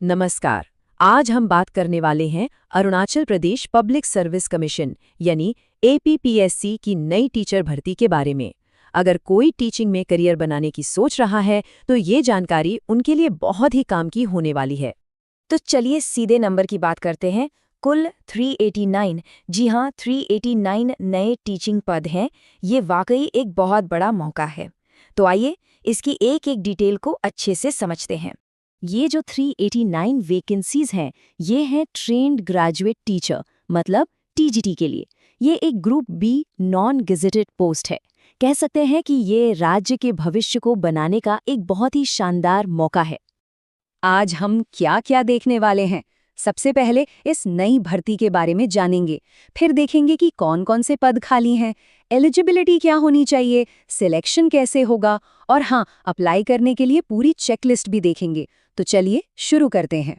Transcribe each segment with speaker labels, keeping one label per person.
Speaker 1: नमस्कार। आज हम बात करने वाले हैं Arunachal Pradesh public service commission यानी एपीपीएससी की नई टीचर भर्ती के बारे में। अगर कोई टीचिंग में करियर बनाने की सोच रहा है तो ये जानकारी उनके लिए बहुत ही काम की होने वाली है।
Speaker 2: तो चलिए सीधे नंबर की बात करते हैं। कुल 389, जी हाँ 389 नए टीचिंग पद हैं। ये वाकई एक बहुत बड़ा मौका है। तो आइए इसकी एक एक डिटेल को अच्छे से समझते हैं। ये जो 389 वैकेंसीज हैं, ये हैं ट्रेन्ड ग्रेजुएट टीचर मतलब टीजीटी के लिए। ये एक group B non gazetted post है। कह सकते हैं कि ये राज्य के भविष्य को बनाने का एक बहुत ही शानदार मौका है।
Speaker 3: आज हम क्या क्या देखने वाले हैं। सबसे पहले इस नई भर्ती के बारे में जानेंगे, फिर देखेंगे कि कौन कौन से पद खाली हैं, एलिजिबिलिटी क्या होनी चाहिए, सिलेक्शन कैसे होगा और हाँ, अप्लाई करने के लिए पूरी चेकलिस्ट भी देखेंगे। तो चलिए शुरू करते हैं।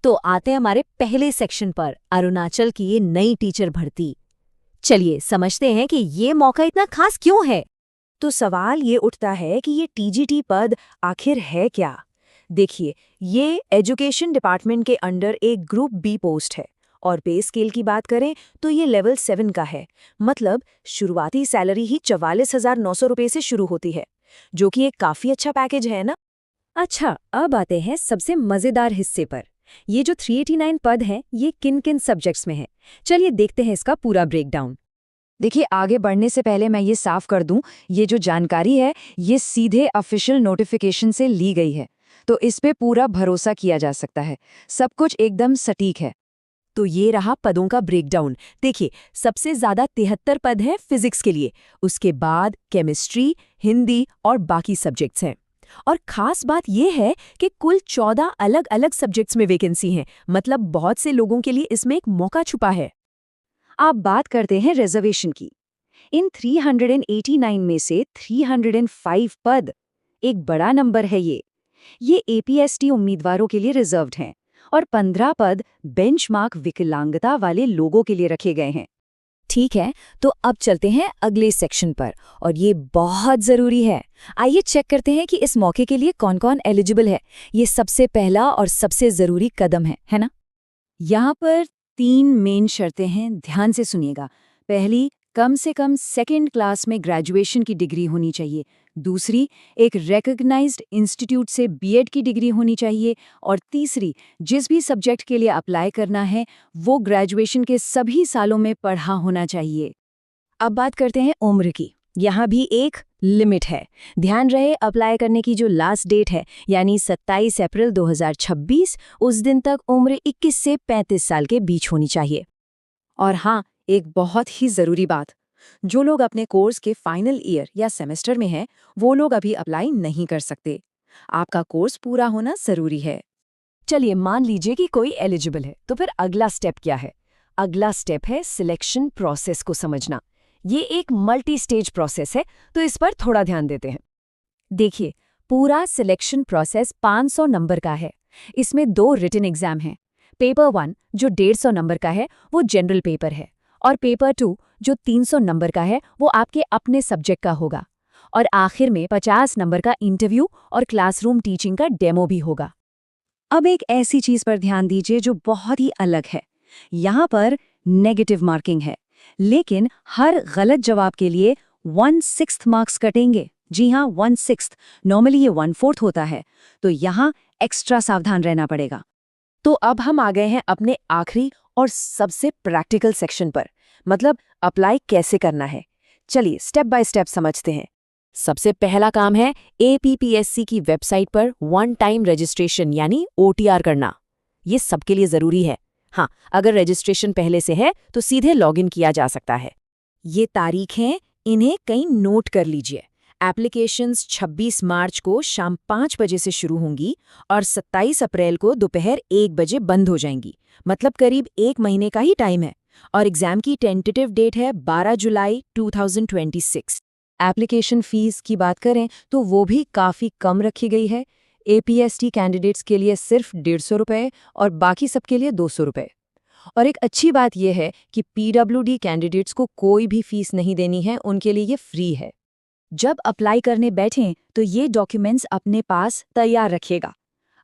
Speaker 2: तो आते हैं हमारे पहले सेक्शन पर, अरुणाचल की ये नई टीचर भर्ती। चलिए समझते हैं कि ये मौका इतना खास क्यों है। तो सवाल ये उठता है कि ये टीजीटी पद आखिर है क्या। देखिए, ये एजुकेशन डिपार्टमेंट के अंडर एक ग्रुप बी पोस्ट है और पे स्केल की बात करें तो ये लेवल 7 का है। मतलब शुरुआती सैलरी ही 44,900 रुपये से शुरू होती है, जो कि एक काफी अच्छा पैकेज है ना।
Speaker 3: अच्छा, अब आते हैं सबसे मजेदार हिस्से पर। ये जो 389 पद हैं, ये किन किन सब्जेक्ट्स में हैं? चलिए देखते हैं इसका पूरा ब्रेकडाउन। देखिए, आगे बढ़ने से पहले मैं ये साफ कर दूं, ये जो जानकारी है ये सीधे ऑफिशियल नोटिफिकेशन से ली गई है, तो इस पे पूरा भरोसा किया जा सकता है। सब कुछ एकदम सटीक है।
Speaker 2: तो ये रहा पदों का ब्रेकडाउन। देखिए, सबसे ज्यादा 73 पद हैं फिजिक्स के लिए, उसके बाद केमिस्ट्री, हिंदी और बाकी सब्जेक्ट्स हैं। और खास बात यह है कि कुल 14 अलग अलग सब्जेक्ट्स में वैकेंसी हैं। मतलब बहुत से लोगों के लिए इसमें एक मौका छुपा है।
Speaker 3: आप बात करते हैं रिजर्वेशन की। इन 389 में से 305 पद, एक बड़ा नंबर है ये एपीएसटी उम्मीदवारों के लिए रिजर्व्ड हैं और 15 पद बेंचमार्क विकलांगता वाले लोगों के लिए रखे गए हैं।
Speaker 2: ठीक है, तो अब चलते हैं अगले सेक्शन पर, और ये बहुत जरूरी है। आइए चेक करते हैं कि इस मौके के लिए कौन कौन एलिजिबल है। ये सबसे पहला और सबसे जरूरी कदम है ना।
Speaker 3: यहाँ पर 3 मेन शर्तें हैं, ध्यान से सुनिएगा। पहली, कम से कम सेकेंड क्लास में ग्रेजुएशन की डिग्री होनी चाहिए। दूसरी, एक रिकॉग्नाइज्ड इंस्टीट्यूट से बीएड की डिग्री होनी चाहिए। और तीसरी, जिस भी सब्जेक्ट के लिए अप्लाई करना है वो ग्रेजुएशन के सभी सालों में पढ़ा होना चाहिए।
Speaker 2: अब बात करते हैं उम्र की। यहाँ भी एक लिमिट है। ध्यान रहे, अप्लाई करने की जो लास्ट डेट है यानी 27 अप्रैल 2026, उस दिन तक उम्र 21 से 35 साल के बीच होनी चाहिए।
Speaker 3: और हाँ, एक बहुत ही ज़रूरी बात, जो लोग अपने कोर्स के फाइनल ईयर या सेमेस्टर में हैं, वो लोग अभी अप्लाई नहीं कर सकते। आपका कोर्स पूरा होना ज़रूरी है।
Speaker 2: चलिए मान लीजिए कि कोई एलिजिबल है, तो फिर अगला स्टेप क्या है? अगला स्टेप है सिलेक्शन प्रोसेस को समझना। ये एक मल्टी स्टेज प्रोसेस है, तो इस पर थोड़ा ध्यान देते हैं। देखिए, पूरा सिलेक्शन प्रोसेस 500 नंबर का है। इसमें 2 रिटन एग्जाम हैं। पेपर 1 जो 150 नंबर का है वो जनरल पेपर है, और पेपर 2 जो 300 नंबर का है वो आपके अपने सब्जेक्ट का होगा। और आखिर में 50 नंबर का इंटरव्यू और क्लासरूम टीचिंग का डेमो भी होगा।
Speaker 3: अब एक ऐसी चीज़ पर ध्यान दीजिए जो बहुत ही अलग है। यहाँ पर नेगेटिव मार्किंग है, लेकिन हर गलत जवाब के लिए 1/6 मार्क्स कटेंगे। जी हाँ, 1/6। नॉर्मली ये 1/4 होता है, तो यहाँ एक्स्ट्रा सावधान रहना पड़ेगा।
Speaker 2: तो अब हम आ गए हैं अपने आखिरी और सबसे प्रैक्टिकल सेक्शन पर, मतलब अप्लाई कैसे करना है। चलिए स्टेप बाय स्टेप समझते हैं। सबसे पहला काम है एपीपीएससी की वेबसाइट पर 1 टाइम रजिस्ट्रेशन यानी ओटीआर करना। ये सबके लिए जरूरी है। हाँ, अगर रजिस्ट्रेशन पहले से है तो सीधे लॉगिन किया जा सकता है। ये तारीखें, इन्हें कहीं नोट कर लीजिए। एप्लीकेशंस 26 मार्च को शाम 5 बजे से शुरू होंगी और 27 अप्रैल को दोपहर 1 बजे बंद हो जाएंगी। मतलब करीब 1 महीने का ही टाइम है। और एग्जाम की टेंटेटिव डेट है 12 जुलाई 2026।
Speaker 3: एप्लीकेशन फीस की बात करें तो वो भी काफ़ी कम रखी गई है। एपीएसटी कैंडिडेट्स के लिए सिर्फ 150 रुपये और बाकी सबके लिए 200 रुपये। और एक अच्छी बात यह है कि पीडब्ल्यूडी कैंडिडेट्स को कोई भी फीस नहीं देनी है, उनके लिए ये फ्री है। जब अप्लाई करने बैठें तो ये डॉक्यूमेंट्स अपने पास तैयार रखिएगा।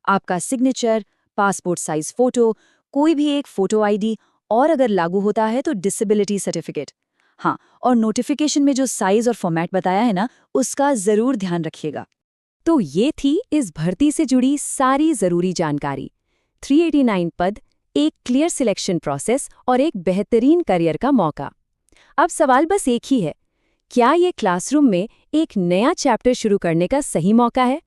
Speaker 3: आपका सिग्नेचर, पासपोर्ट साइज फोटो, कोई भी एक फोटो आईडी, और अगर लागू होता है तो डिसेबिलिटी सर्टिफिकेट। हाँ, और नोटिफिकेशन में जो साइज और फॉर्मेट बताया है ना, उसका जरूर ध्यान रखिएगा।
Speaker 2: तो ये थी इस भर्ती से जुड़ी सारी जरूरी जानकारी। 389 पद, एक क्लियर सिलेक्शन प्रोसेस और एक बेहतरीन करियर का मौका। अब सवाल बस एक ही है, क्या ये क्लासरूम में एक नया चैप्टर शुरू करने का सही मौका है?